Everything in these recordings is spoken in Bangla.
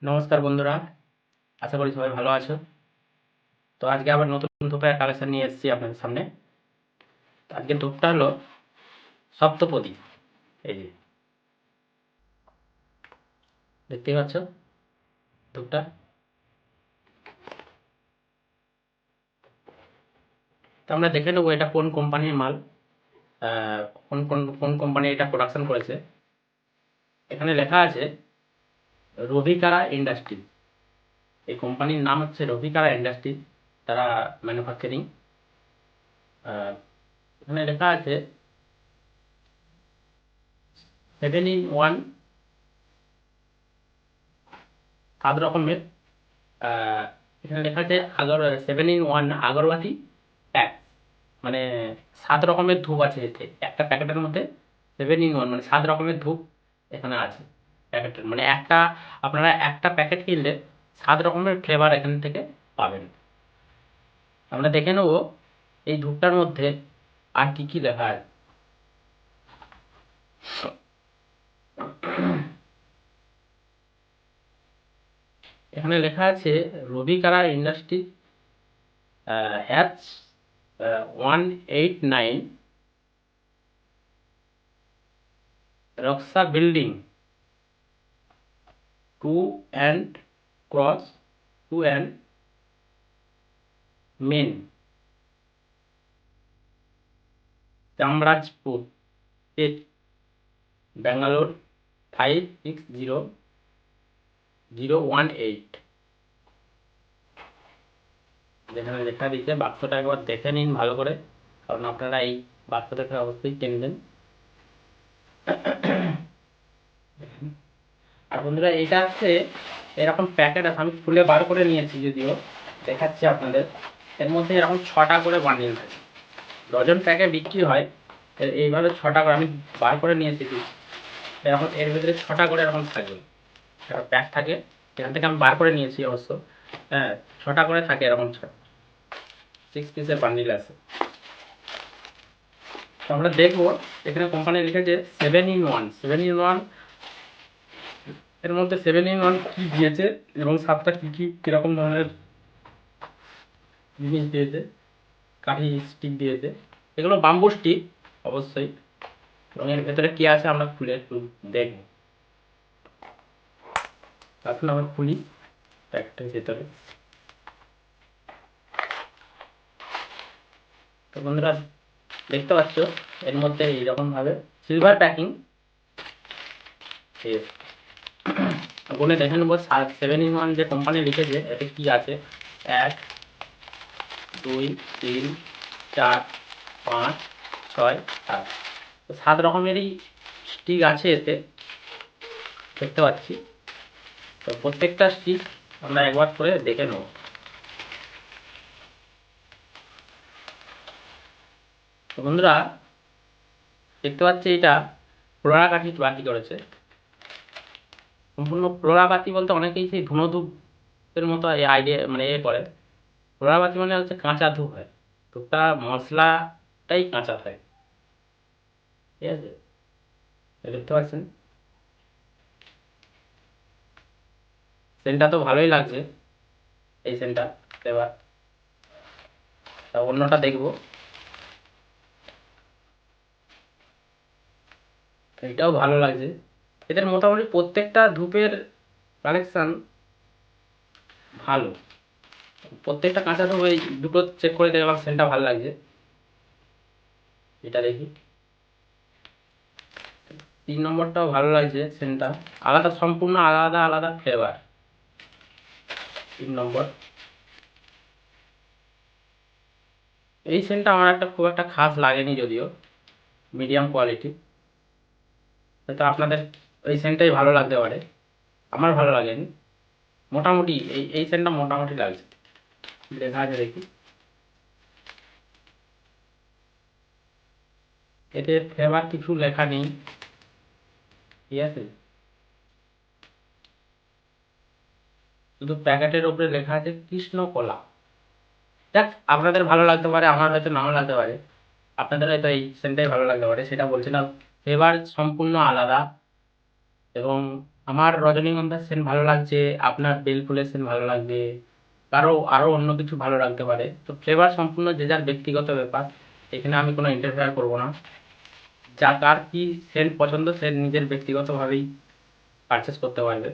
নমস্কার বন্ধুরা, আশা করি সবাই ভালো আছো। তো আজকে আবার নতুন ধূপের কালেকশন নিয়ে এসেছি আপনাদের সামনে। তো আজকে ধূপটা হলো সপ্তপদী। এই যে দেখতেই পাচ্ছ ধূপটা। তো আমরা দেখে নেবো এটা কোন কোম্পানির মাল, কোন কোন কোন কোম্পানি এটা প্রোডাকশন করেছে। এখানে লেখা আছে রবিকারা ইন্ডাস্ট্রি। এই কোম্পানির নাম হচ্ছে রবিকারা ইন্ডাস্ট্রি। তারা ম্যানুফ্যাকচারিং। এখানে লেখা আছে 7-in-1 7 রকমের। এখানে লেখা আছে 7-in-1 আগরবাতি প্যাক। মানে 7 রকমের ধূপ আছে এতে। একটা প্যাকেটের মধ্যে 7-in-1 মানে 7 রকমের ধূপ এখানে আছে প্যাকেটের। মানে আপনারা একটা প্যাকেট কিনলে 7 রকমের ফ্লেভার এখান থেকে পাবেন। আমরা দেখে নেব এই ধূপটার মধ্যে আর কি কি লেখা আছে। এখানে লেখা আছে রবিকারা ইন্ডাস্ট্রি হ্যাচ 189 রক্সা building 2 and cross 2 and main Chamrajpur state Bangalore 560018। যেখানে লেখা দিচ্ছে বাক্সটা একবার দেখে নিন ভালো করে, কারণ আপনারা এই বাক্স দেখে অবশ্যই কিনবেন। আর বন্ধুরা এটা হচ্ছে এরকম প্যাকেট আছে, আমি খুলে বার করে নিয়েছি, যদিও দেখাচ্ছি আপনাদের। এর মধ্যে এরকম 6টা করে বান্ডিল থাকে। ডজন প্যাকে বিক্রি হয় এইভাবে 6টা করে, আমি বার করে নিয়েছি। এরকম এর ভিতরে 6টা করে এরকম থাকবে, প্যাক থাকে। এখান থেকে আমি বার করে নিয়েছি অবশ্য। হ্যাঁ, 6টা করে থাকে এরকম 6 পিসের বান্ডিল আছে। তো আমরা দেখবো এখানে কোম্পানি লিখেছে 7-in-1 এর মধ্যে 7-in-1 কি দিয়েছে এবং 7টা কি কি কিরকম ধরনের জিনিস দিয়েছে। কাঠি স্টিক দিয়েছে, এগুলো বাম্বু স্টিক অবশ্যই। এবং এর ভেতরে কি আছে আমরা খুলে একটু দেখবো। এখন আমরা খুলি প্যাকেটের ভেতরে। তো বন্ধুরা দেখতে পাচ্ছ এর মধ্যে এইরকম ভাবে সিলভার প্যাকিং। গুনে দেখে নেবো 7-in-1 যে কোম্পানি লিখেছে এতে কি আছে। 1 2 3 4 5 6 7। তো 7 রকমেরই স্টিক আছে এতে, দেখতে পাচ্ছি। তো প্রত্যেকটা স্টিক আমরা একবার করে দেখে নেব। তো বন্ধুরা দেখতে পাচ্ছি এটা ফ্লোরা কাঠি বাতি করেছে। সম্পূর্ণ ফ্লোরা বাতি বলতে অনেকেই সেই ধুনো ধূপের মতো আইডিয়া মানে করে। ফ্লোরা বাতি মানে হচ্ছে কাঁচা ধূপ হয়, ধূপটা মশলাটাই কাঁচা থাকে। ঠিক আছে, দেখতে পাচ্ছেন সেন্টটা তো ভালোই লাগছে এই সেন্টটা। এবার অন্যটা দেখবো। এটাও ভালো লাগছে। এদের মোটামুটি প্রত্যেকটা ধূপের কালেকশন ভালো। প্রত্যেকটা কাঁচা ধূপ এই দুটো চেক করে দেখলাম সেন্টটা ভালো লাগছে। এটা দেখি 3 নম্বরটাও ভালো লাগছে সেন্টটা, আলাদা, সম্পূর্ণ আলাদা আলাদা ফ্লেভার। 3 নম্বর এই সেন্টটা আমার খুব একটা খাস লাগেনি, যদিও মিডিয়াম কোয়ালিটি। হয়তো আপনাদের এই সেন্টটাই ভালো লাগতে পারে, আমার ভালো লাগেনি। মোটামুটি এই সেন্টটা মোটামুটি লাগছে। লেখা আছে দেখি, এতে ফ্লেভার কিছু লেখা নেই। ঠিক আছে, শুধু প্যাকেটের উপরে লেখা আছে কৃষ্ণকলা। দেখ, আপনাদের ভালো লাগতে পারে, আমার হয়তো নাও লাগতে পারে। আপনাদের হয়তো এই সেন্টটাই ভালো লাগতে পারে, সেটা বলছি না। ফ্লেভার সম্পূর্ণ আলাদা এবং আমার রজনীগন্ধার সেন্ট ভালো লাগছে, আপনার বেল ফুলের সেন্ট ভালো লাগবে, আরো অন্য কিছু ভালো লাগতে পারে। তো ফ্লেভার সম্পূর্ণ যে যার ব্যক্তিগত ব্যাপার, এখানে আমি কোনো ইন্টারফেয়ার করবো না। যা কার কি সেন্ট পছন্দ সে নিজের ব্যক্তিগতভাবেই পারচেস করতে পারবে।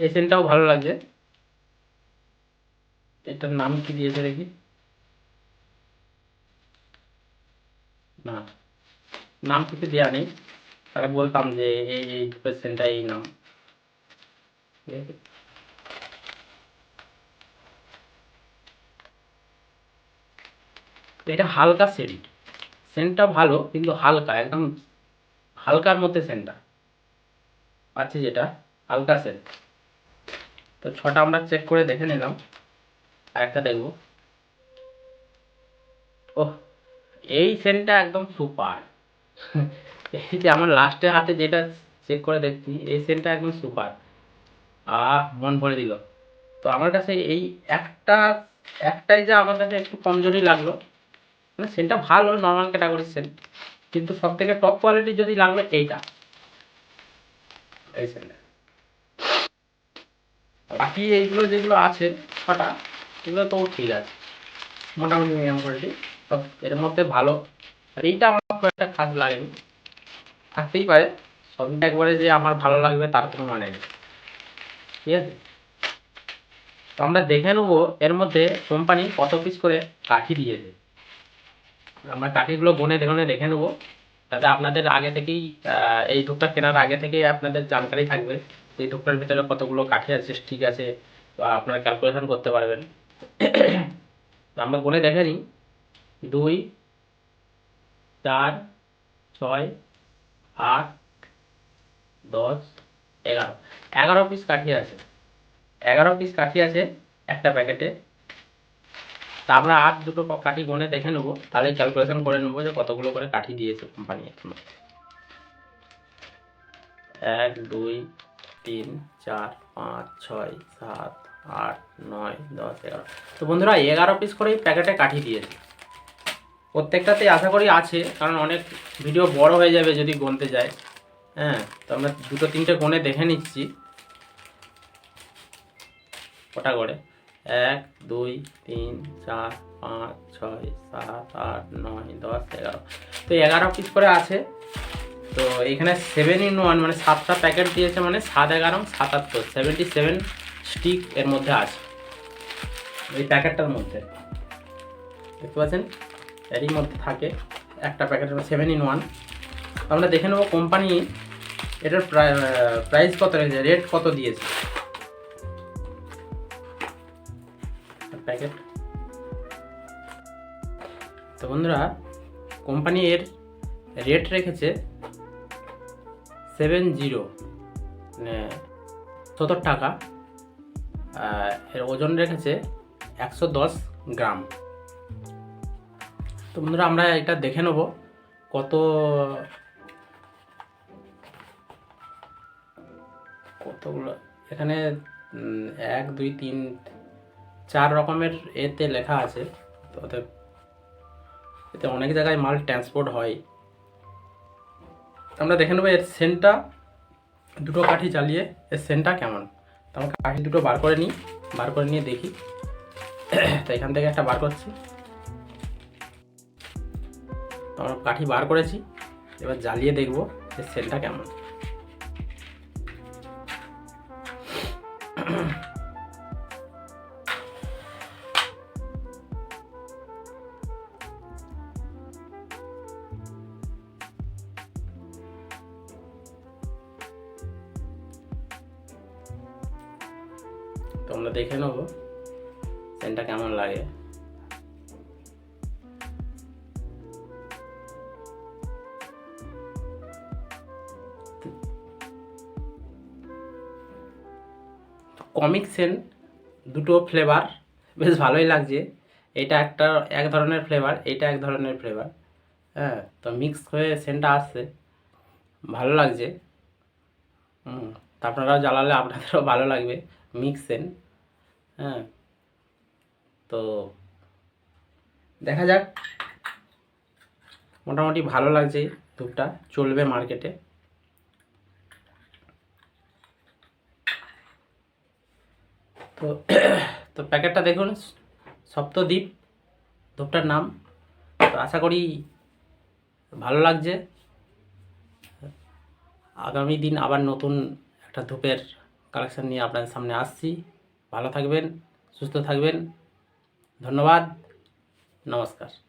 এই সেন্টটাও ভালো লাগছে। এটার নাম কি দিয়েছে দেখি, না নাম কিছু দেওয়া নেই, তাহলে বলতাম যে এই সেন্টটা এই নাম। ঠিক আছে? তো এটা হালকা সেন্ট, সেন্টটা ভালো কিন্তু হালকা, একদম হালকার মধ্যে সেন্টটা আছে, যেটা হালকা সেন্ট। তো ছটা আমরা চেক করে দেখে নিলাম, আর একটা দেখবো। ওহ, এই সেন্টটা একদম সুপার। এই যে আমার লাস্টের হাতে যেটা চেক করে দেখছি, এই সেন্টটা একদম সুপার। মন ভরে দিল। তো আমার কাছে এই একটা একটাই যা আমার কাছে একটু কমজোরি লাগলো, মানে সেন্টটা ভালো, নর্মাল ক্যাটাগরির সেন্ট, কিন্তু সব থেকে টপ কোয়ালিটি যদি লাগলো এইটা, এই সেন্টটা। বাকি এইগুলো যেগুলো আছে ছটা, এগুলো তো ঠিক আছে, মোটামুটি মিডিয়াম কোয়ালিটি। সব এর মধ্যে ভালো, আর এইটা আমার খুব একটা খাস লাগেনি। থাকতেই পারে, সবই একবারে যে আমার ভালো লাগবে তার কোনো মানে নেই। ঠিক আছে? তো আমরা দেখে নেবো এর মধ্যে কোম্পানি কত পিস করে কাঠি দিয়েছে। আমরা কাঠিগুলো গুনে দেখে দেখে নেবো, তাতে আপনাদের আগে থেকেই এই ধূপটা কেনার আগে থেকেই আপনাদের জানকারি থাকবে যে এই ধূপটার ভিতরে কতগুলো কাঠি আছে, ঠিক আছে, তো আপনারা ক্যালকুলেশন করতে পারবেন। তো আমরা গুনে দেখে নিই, 2, 4, 6, 8, 10, 11, 11 পিস কাঠি আছে। 11 পিস কাঠি আছে একটা প্যাকেটে। তা আমরা আর দুটো কাঠি গুনে দেখে নেবো, তাহলে ক্যালকুলেশন করে নেবো যে কতগুলো করে কাঠি দিয়েছে কোম্পানি। 1, 2, 3, 4, 5, 6, 7, 8, 9, 10, 11। তো বন্ধুরা 11 পিস করে প্যাকেটে কাঠি দিয়েছে। প্রত্যেকটাতেই আশা করি আছে, কারণ অনেক ভিডিও বড় হয়ে যাবে যদি গুনতে যায়। হ্যাঁ, তো আমরা দুটো তিনটে গুনে দেখে নিচ্ছি কটা করে। 1, 2, 3, 4, 5, 6, 7, 8, 9, 10, 11। তো 11 পিস করে আছে। তো এখানে 7 in 1 মানে 7টা প্যাকেট দিয়েছে, মানে 7, 11, 77, 77 স্টিক এর মধ্যে আছে এই প্যাকেটটার মধ্যে। দেখতে পাচ্ছেন এরই মধ্যে থাকে একটা প্যাকেটের 7 in 1। আমরা দেখে নেবো কোম্পানি এটার প্রাইস কত রেখেছে, রেট কত দিয়েছে প্যাকেট। তো বন্ধুরা কোম্পানি এর রেট রেখেছে 70, মানে 70 টাকা। এর ওজন রেখেছে 110 গ্রাম। তো বন্ধুরা আমরা এটা দেখে নেব কতগুলো এখানে 1, 2, 3, 4 রকমের এতে লেখা আছে। তো এতে অনেক জায়গায় মাল ট্রান্সপোর্ট হয়। আমরা দেখে নেবো এর সেন্টটা, দুটো কাঠি জ্বালিয়ে এর সেন্টটা কেমন। তো আমরা কাঠি দুটো বার করে নিয়ে দেখি। তো এখান থেকে একটা বার করছি, তো আমরা কাঠি বার করেছি, এবার জ্বালিয়ে দেখবো এর সেন্টটা কেমন। তো আমরা দেখে নেবো সেন্টটা কেমন লাগে। কমিক সেন্ট, দুটো ফ্লেভার, বেশ ভালোই লাগছে। এটা এক ধরনের ফ্লেভার, এটা এক ধরনের ফ্লেভার। হ্যাঁ, তো মিক্স হয়ে সেন্টটা আসছে, ভালো লাগছে। তো আপনারাও জ্বালালে আপনাদেরও ভালো লাগবে, মিক্স সেন্ট। হ্যাঁ, তো দেখা যাক, মোটামুটি ভালো লাগছে ধূপটা চলবে মার্কেটে। তো তো প্যাকেটটা দেখুন, সপ্তদ্বীপ ধূপটার নাম। তো আশা করি ভালো লাগছে। আগামী দিন আবার নতুন একটা ধূপের কালেকশন নিয়ে আপনাদের সামনে আসছি। ভালো থাকবেন, সুস্থ থাকবেন। ধন্যবাদ, নমস্কার।